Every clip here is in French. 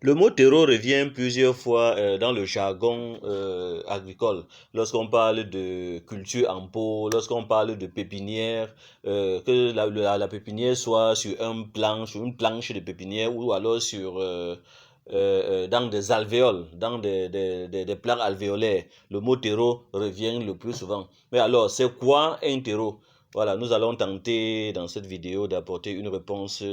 Le mot terreau revient plusieurs fois dans le jargon agricole. Lorsqu'on parle de culture en pot, lorsqu'on parle de pépinière, que la pépinière soit sur une planche de pépinière ou alors dans des alvéoles, dans des plants alvéolaires. Le mot terreau revient le plus souvent. Mais alors, c'est quoi un terreau? Voilà, nous allons tenter dans cette vidéo d'apporter une réponse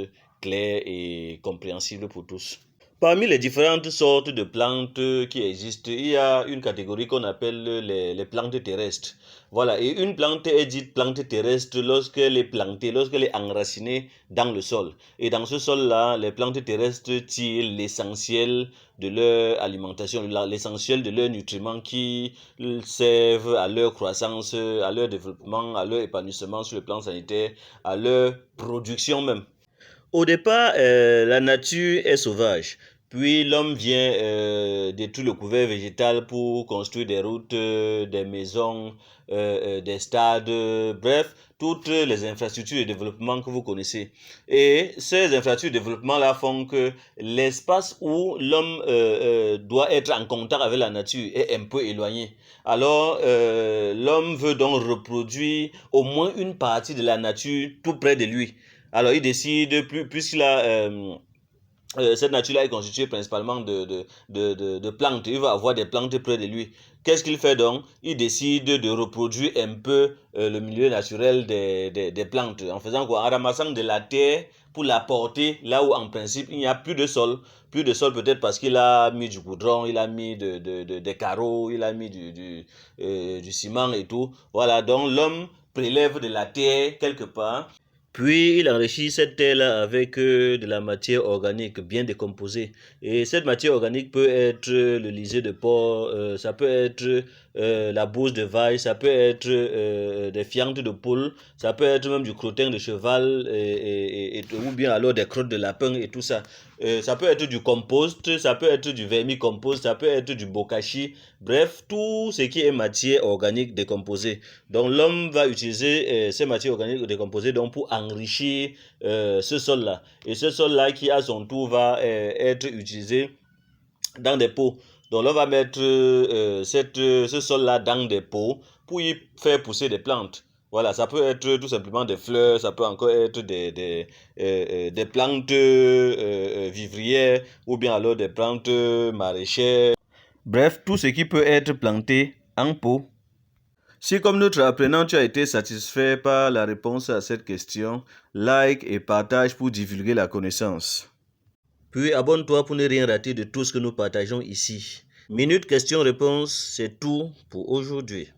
claire et compréhensible pour tous. Parmi les différentes sortes de plantes qui existent, il y a une catégorie qu'on appelle les plantes terrestres. Voilà, et une plante est dite plante terrestre lorsqu'elle est plantée, lorsqu'elle est enracinée dans le sol. Et dans ce sol-là, les plantes terrestres tirent l'essentiel de leur alimentation, l'essentiel de leurs nutriments qui servent à leur croissance, à leur développement, à leur épanouissement sur le plan sanitaire, à leur production même. Au départ, la nature est sauvage. Puis l'homme vient détruire le couvert végétal pour construire des routes, des maisons, des stades, bref, toutes les infrastructures de développement que vous connaissez. Et ces infrastructures de développement-là font que l'espace où l'homme doit être en contact avec la nature est un peu éloigné. Alors, l'homme veut donc reproduire au moins une partie de la nature tout près de lui. Alors, il décide, puisqu'il a cette nature-là est constituée principalement de plantes. Il va avoir des plantes près de lui. Qu'est-ce qu'il fait donc? Il décide de reproduire un peu le milieu naturel des plantes. En faisant quoi? En ramassant de la terre pour la porter là où en principe il n'y a plus de sol. Plus de sol peut-être parce qu'il a mis du goudron, il a mis des carreaux, il a mis du ciment et tout. Voilà, donc l'homme prélève de la terre quelque part. Puis il enrichit cette terre-là avec de la matière organique bien décomposée. Et cette matière organique peut être le lisier de porc, ça peut être la bouse de vache, ça peut être des fientes de poule, ça peut être même du crottin de cheval, ou bien alors des crottes de lapin et tout ça. Ça peut être du compost, ça peut être du vermicompost, ça peut être du bokashi, bref, tout ce qui est matière organique décomposée. Donc l'homme va utiliser ces matières organiques décomposées donc, pour enrichir ce sol-là. Et ce sol-là qui à son tour va être utilisé dans des pots. Donc l'on va mettre ce sol-là dans des pots pour y faire pousser des plantes. Voilà, ça peut être tout simplement des fleurs, ça peut encore être des plantes vivrières ou bien alors des plantes maraîchères. Bref, tout ce qui peut être planté en pot. Si comme notre apprenant tu as été satisfait par la réponse à cette question, like et partage pour divulguer la connaissance. Puis abonne-toi pour ne rien rater de tout ce que nous partageons ici. Minute question-réponse, c'est tout pour aujourd'hui.